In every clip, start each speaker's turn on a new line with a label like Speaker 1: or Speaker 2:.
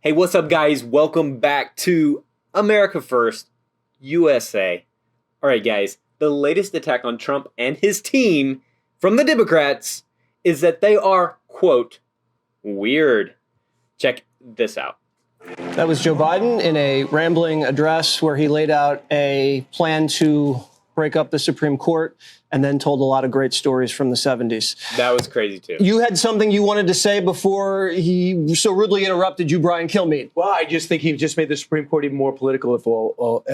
Speaker 1: Hey, what's up, guys? Welcome back to America First, USA. All right, guys, the latest attack on Trump and his team from the Democrats is that they are, quote, weird. Check this out.
Speaker 2: That was Joe Biden in a rambling address where he laid out a plan to break up the Supreme Court and then told a lot of great stories from the 70s.
Speaker 1: That was crazy, too.
Speaker 2: You had something you wanted to say before he so rudely interrupted you, Brian Kilmeade.
Speaker 3: Well, I just think he just made the Supreme Court even more political if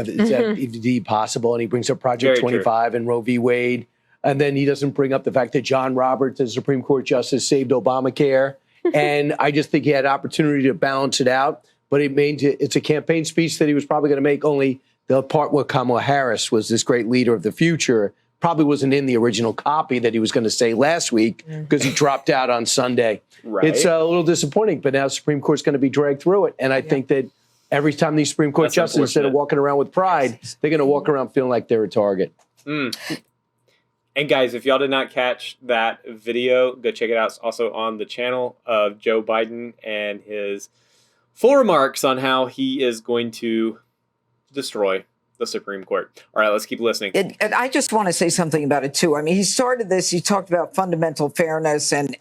Speaker 3: it's indeed possible. And he brings up Project 25 and Roe v. Wade. And then he doesn't bring up the fact that John Roberts, the Supreme Court justice, saved Obamacare. And I just think he had opportunity to balance it out. But it's a campaign speech that he was probably going to make, only the part where Kamala Harris was this great leader of the future probably wasn't in the original copy that he was going to say last week because he dropped out on Sunday.
Speaker 1: Right.
Speaker 3: It's a little disappointing, but now the Supreme Court's going to be dragged through it. And I think that every time these Supreme Court justices, instead of walking around with pride, they're going to walk around feeling like they're a target.
Speaker 1: And guys, if y'all did not catch that video, go check it out. It's also on the channel of Joe Biden and his full remarks on how he is going to destroy the Supreme Court. All right, let's keep listening.
Speaker 4: And I just want to say something about it, too. I mean, he started this, he talked about fundamental fairness and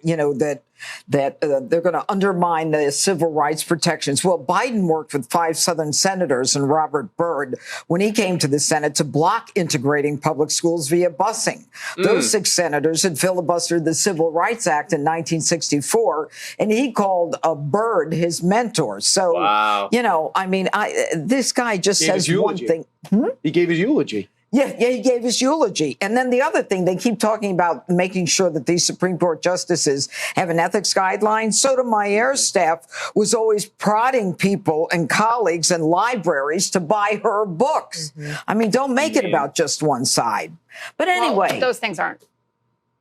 Speaker 4: you know, that they're going to undermine the civil rights protections. Well, Biden worked with 5 Southern senators and Robert Byrd when he came to the Senate to block integrating public schools via busing. Those 6 senators had filibustered the Civil Rights Act in 1964, and he called Byrd his mentor. So, you know, I mean, this guy just says one thing.
Speaker 3: He gave his eulogy.
Speaker 4: Yeah, he gave his eulogy. And then the other thing, they keep talking about making sure that these Supreme Court justices have an ethics guideline. Sotomayor's staff was always prodding people and colleagues and libraries to buy her books. I mean, don't make it about just one side. But anyway.
Speaker 5: Well, those things aren't.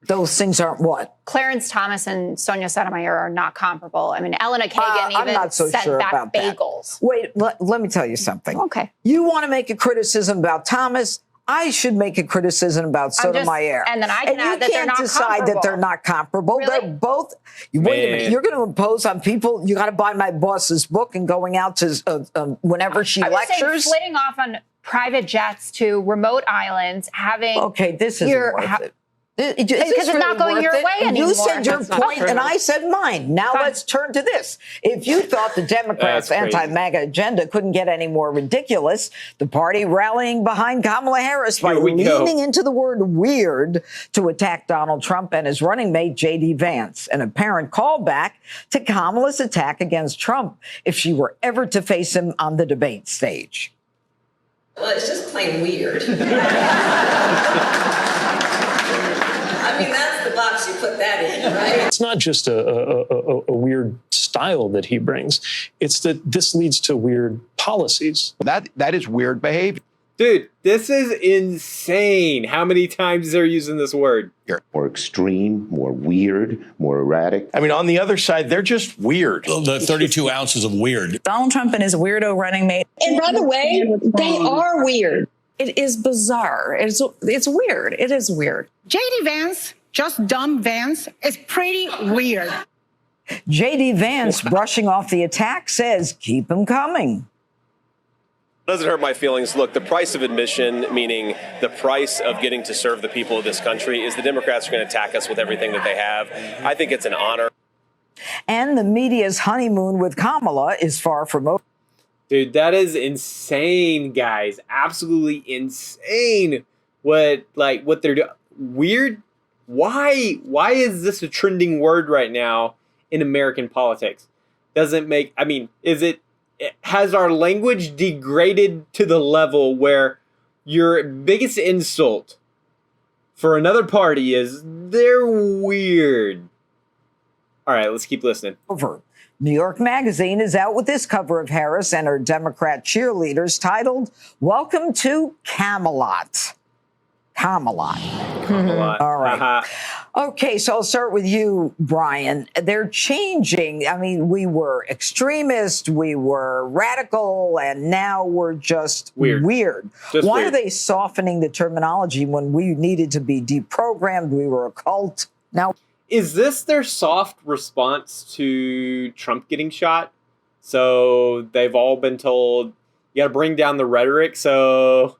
Speaker 4: Those things aren't what?
Speaker 5: Clarence Thomas and Sonia Sotomayor are not comparable. I mean, Elena Kagan even
Speaker 4: not so
Speaker 5: sent
Speaker 4: sure
Speaker 5: back
Speaker 4: about
Speaker 5: bagels.
Speaker 4: That. Wait, let me tell you something.
Speaker 5: Okay.
Speaker 4: You want to make a criticism about Thomas? I should make a criticism about Sotomayor.
Speaker 5: And then I can add that they're not comparable.
Speaker 4: You can't decide that they're not comparable.
Speaker 5: Really?
Speaker 4: They're both. Wait a minute. You're going to impose on people, you got to buy my boss's book and going out to whenever she lectures?
Speaker 5: Flitting off on private jets to remote islands, having.
Speaker 4: Okay, this isn't worth it.
Speaker 5: Because it's not going your way anymore.
Speaker 4: You said your point and I said mine. Now let's turn to this. If you thought the Democrats' anti-MAGA agenda couldn't get any more ridiculous, the party rallying behind Kamala Harris by leaning into the word weird to attack Donald Trump and his running mate, J.D. Vance, an apparent callback to Kamala's attack against Trump if she were ever to face him on the debate stage.
Speaker 6: Well, it's just plain weird. I mean, that's the box you put that in, right?
Speaker 7: It's not just a weird style that he brings. It's that this leads to weird policies.
Speaker 8: That is weird behavior.
Speaker 1: Dude, this is insane. How many times they're using this word?
Speaker 9: More extreme, more weird, more erratic.
Speaker 8: I mean, on the other side, they're just weird.
Speaker 10: The 32 ounces of weird.
Speaker 11: Donald Trump and his weirdo running mate.
Speaker 6: And by the way, they are weird.
Speaker 11: It is bizarre. It's weird. It is weird.
Speaker 12: J.D. Vance, just dumb Vance, is pretty weird.
Speaker 4: J.D. Vance, brushing off the attack, says, keep them coming.
Speaker 13: Doesn't hurt my feelings. Look, the price of admission, meaning the price of getting to serve the people of this country, is the Democrats are going to attack us with everything that they have. I think it's an honor.
Speaker 4: And the media's honeymoon with Kamala is far from over.
Speaker 1: Dude, that is insane, guys. Absolutely insane what they're doing. Weird? Why is this a trending word right now in American politics? Has our language degraded to the level where your biggest insult for another party is they're weird? All right, let's keep listening.
Speaker 4: New York Magazine is out with this cover of Harris and her Democrat cheerleaders titled, Welcome to Camelot. Camelot. All right. Okay, so I'll start with you, Brian. They're changing. I mean, we were extremist, we were radical, and now we're just weird. Why are they softening the terminology when we needed to be deprogrammed? We were a cult. Now,
Speaker 1: is this their soft response to Trump getting shot? So they've all been told, you got to bring down the rhetoric. So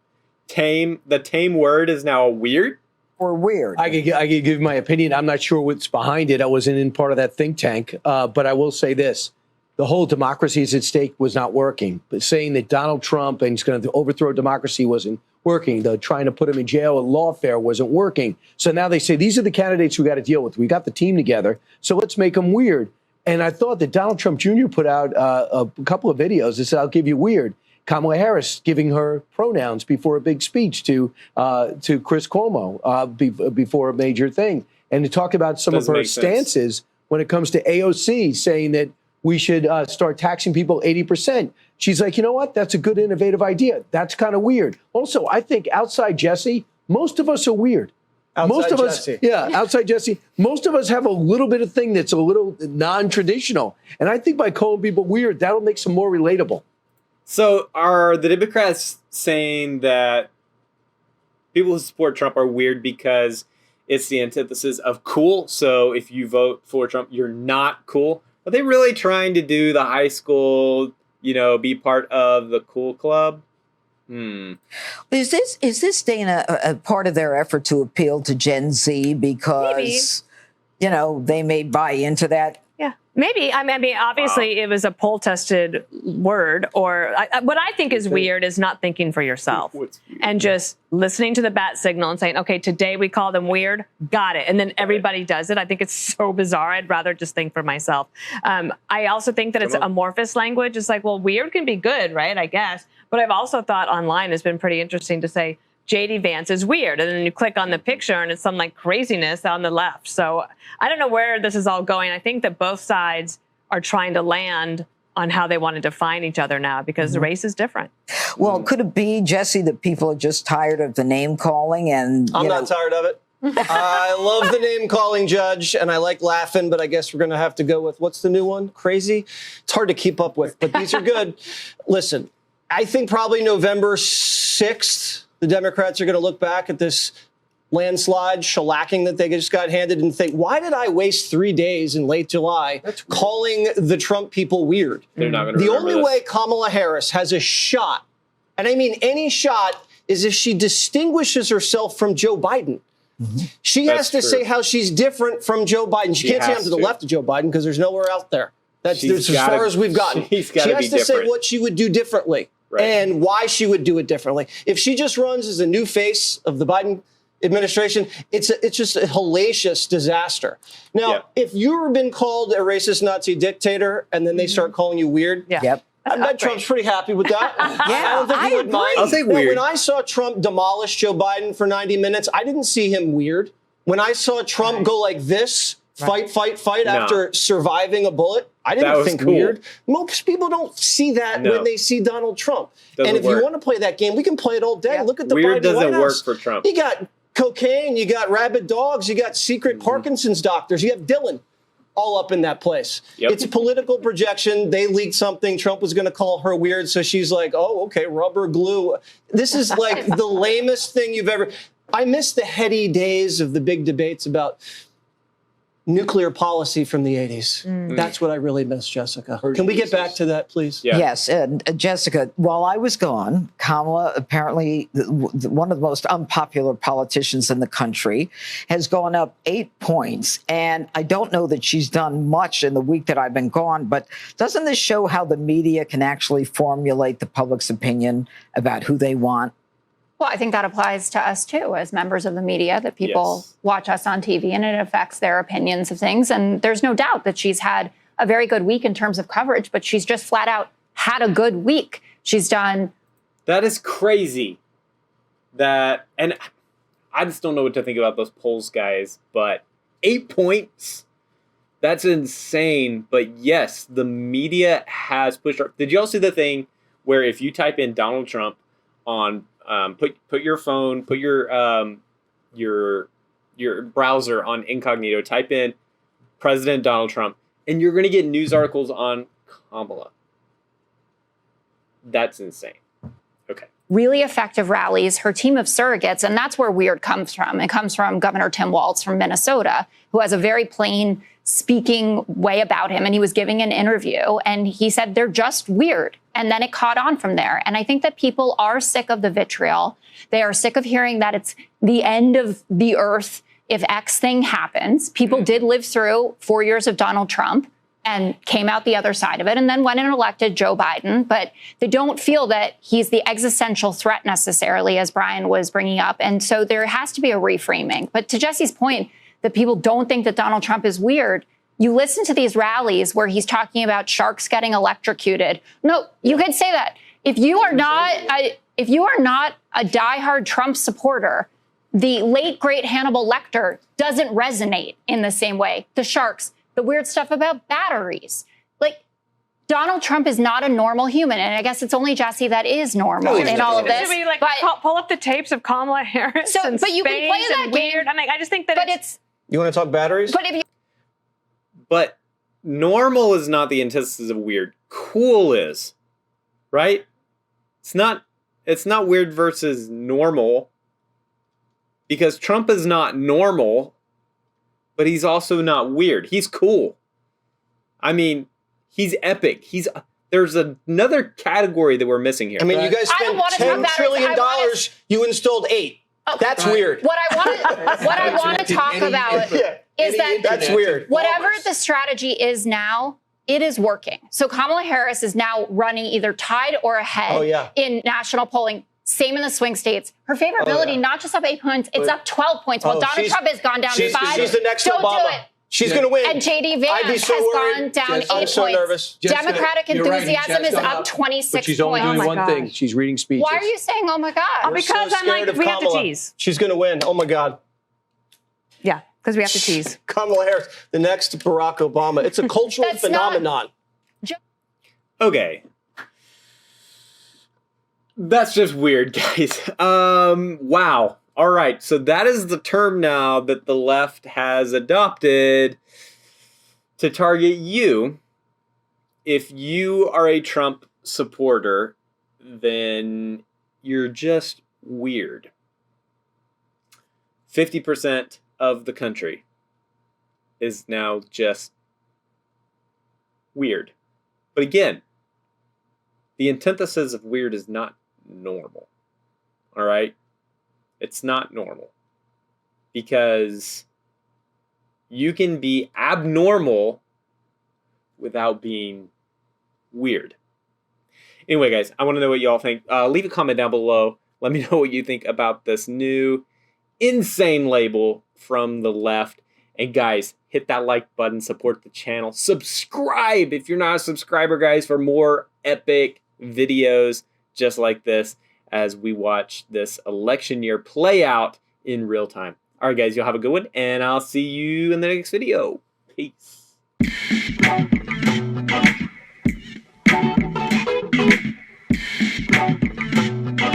Speaker 1: the tame word is now weird.
Speaker 4: Or weird.
Speaker 3: I could give my opinion. I'm not sure what's behind it. I wasn't in part of that think tank. But I will say this. The whole democracy is at stake was not working. But saying that Donald Trump and he's going to overthrow democracy wasn't working. The trying to put him in jail at lawfare wasn't working. So now they say, these are the candidates we got to deal with. We got the team together. So let's make them weird. And I thought that Donald Trump Jr. put out a couple of videos that said, I'll give you weird. Kamala Harris giving her pronouns before a big speech to Chris Cuomo before a major thing. And to talk about some of her stances when it comes to AOC, saying that we should start taxing people 80%. She's like, you know what? That's a good, innovative idea. That's kind of weird. Also, I think outside Jesse, most of us are weird. Outside Jesse, most of us have a little bit of thing that's a little non-traditional. And I think by calling people weird, that'll make them more relatable.
Speaker 1: So are the Democrats saying that people who support Trump are weird because it's the antithesis of cool? So if you vote for Trump, you're not cool? Are they really trying to do the high school, be part of the cool club?
Speaker 4: Is this, Dana, a part of their effort to appeal to Gen Z because, they may buy into that?
Speaker 11: Yeah, maybe. I mean, obviously, it was a poll-tested word. Or what I think is weird is not thinking for yourself and just listening to the bat signal and saying, okay, today we call them weird. Got it. And then everybody does it. I think it's so bizarre. I'd rather just think for myself. I also think that it's amorphous language. It's like, well, weird can be good, right? I guess. But I've also thought online has been pretty interesting to say, J.D. Vance is weird. And then you click on the picture and it's some craziness on the left. So I don't know where this is all going. I think that both sides are trying to land on how they want to define each other now because the race is different.
Speaker 4: Well, could it be, Jesse, that people are just tired of the name calling? And
Speaker 2: I'm not tired of it. I love the name calling, Judge, and I like laughing, but I guess we're going to have to go with, what's the new one? Crazy? It's hard to keep up with, but these are good. Listen, I think probably November 6th, the Democrats are going to look back at this landslide shellacking that they just got handed and think, why did I waste 3 days in late July calling the Trump people weird?
Speaker 1: They're not going to
Speaker 2: The only way Kamala Harris has a shot, and I mean any shot, is if she distinguishes herself from Joe Biden. She has to say how she's different from Joe Biden. She can't say I'm to the left of Joe Biden because there's nowhere out there. That's as far as we've gotten. She has to say what she would do differently. Right. And why she would do it differently. If she just runs as a new face of the Biden administration, it's just a hellacious disaster. Now, if you've been called a racist Nazi dictator and then they start calling you weird, I bet Trump's pretty happy with that. I don't think he would mind.
Speaker 1: I'll say weird.
Speaker 2: When I saw Trump demolish Joe Biden for 90 minutes, I didn't see him weird. When I saw Trump go like this, fight after surviving a bullet, I didn't think weird. Most people don't see that when they see Donald Trump. And if you want to play that game, we can play it all day. Look at the
Speaker 1: weird
Speaker 2: Biden White
Speaker 1: doesn't work
Speaker 2: House.
Speaker 1: for Trump.
Speaker 2: You got cocaine, you got rabid dogs, you got secret Parkinson's doctors, you have Dylan all up in that place. It's a political projection. They leaked something. Trump was going to call her weird. So she's like, oh, okay, rubber glue. This is like the lamest thing you've ever. I miss the heady days of the big debates about nuclear policy from the 80s. That's what I really miss, Jessica. Can we get back to that, please?
Speaker 4: Yes. Jessica, while I was gone, Kamala, apparently one of the most unpopular politicians in the country, has gone up 8 points. And I don't know that she's done much in the week that I've been gone, but doesn't this show how the media can actually formulate the public's opinion about who they want?
Speaker 5: Well, I think that applies to us, too, as members of the media, that people watch us on TV and it affects their opinions of things. And there's no doubt that she's had a very good week in terms of coverage, but she's just flat out had a good week. She's done.
Speaker 1: That is crazy. And I just don't know what to think about those polls, guys, but 8 points, that's insane. But yes, the media has pushed her. Did you all see the thing where if you type in Donald Trump on put your phone, put your browser on incognito, type in President Donald Trump, and you're going to get news articles on Kamala. That's insane. Okay.
Speaker 5: Really effective rallies, her team of surrogates, and that's where weird comes from. It comes from Governor Tim Walz from Minnesota, who has a very plain speaking way about him, and he was giving an interview, and he said they're just weird. And then it caught on from there. And I think that people are sick of the vitriol. They are sick of hearing that it's the end of the earth if X thing happens. People did live through 4 years of Donald Trump and came out the other side of it, and then went and elected Joe Biden. But they don't feel that he's the existential threat necessarily, as Brian was bringing up. And so there has to be a reframing. But to Jesse's point, that people don't think that Donald Trump is weird. You listen to these rallies where he's talking about sharks getting electrocuted. No, you could say that. If you are not a diehard Trump supporter, the late great Hannibal Lecter doesn't resonate in the same way. The sharks, the weird stuff about batteries. Like, Donald Trump is not a normal human, and I guess it's only Jesse that is normal in all of this.
Speaker 11: Should we pull up the tapes of Kamala Harris and
Speaker 5: but you can play
Speaker 11: space
Speaker 5: that
Speaker 11: and
Speaker 5: game.
Speaker 11: weird? I mean, I just think that it's
Speaker 2: You want to talk batteries?
Speaker 1: But normal is not the antithesis of weird. Cool is, right? It's not weird versus normal, because Trump is not normal, but he's also not weird. He's cool. I mean, he's epic. There's another category that we're missing here.
Speaker 2: I mean, you guys spent $10 trillion. You installed 8. That's weird.
Speaker 5: What I want to talk about is that
Speaker 2: that's weird.
Speaker 5: Whatever the strategy is now, it is working. So Kamala Harris is now running either tied or ahead in national polling. Same in the swing states. Her favorability, not just up 8 points, it's up 12 points. While Donald Trump has gone down 5.
Speaker 2: She's the next
Speaker 5: Don't
Speaker 2: Obama.
Speaker 5: do it.
Speaker 2: She's going to win.
Speaker 5: And J.D. Vance has gone down 8 points.
Speaker 2: So nervous.
Speaker 5: Democratic enthusiasm is up 26
Speaker 3: but she's only
Speaker 5: points.
Speaker 3: doing one thing. She's reading speeches.
Speaker 5: Why are you saying, oh my God?
Speaker 11: Because I'm like, we have to tease.
Speaker 2: She's going to win. Oh my God.
Speaker 11: Yeah, because we have to tease.
Speaker 2: Kamala Harris, the next Barack Obama. It's a cultural phenomenon.
Speaker 1: Okay. That's just weird, guys. Wow. All right. So that is the term now that the left has adopted to target you. If you are a Trump supporter, then you're just weird. 50% of the country is now just weird. But again, the antithesis of weird is not normal. All right? It's not normal. Because you can be abnormal without being weird. Anyway, guys, I want to know what y'all think. Leave a comment down below. Let me know what you think about this new insane label from the left. And guys, hit that like button, support the channel. Subscribe if you're not a subscriber, guys, for more epic videos just like this as we watch this election year play out in real time. All right, guys, you'll have a good one, and I'll see you in the next video. Peace.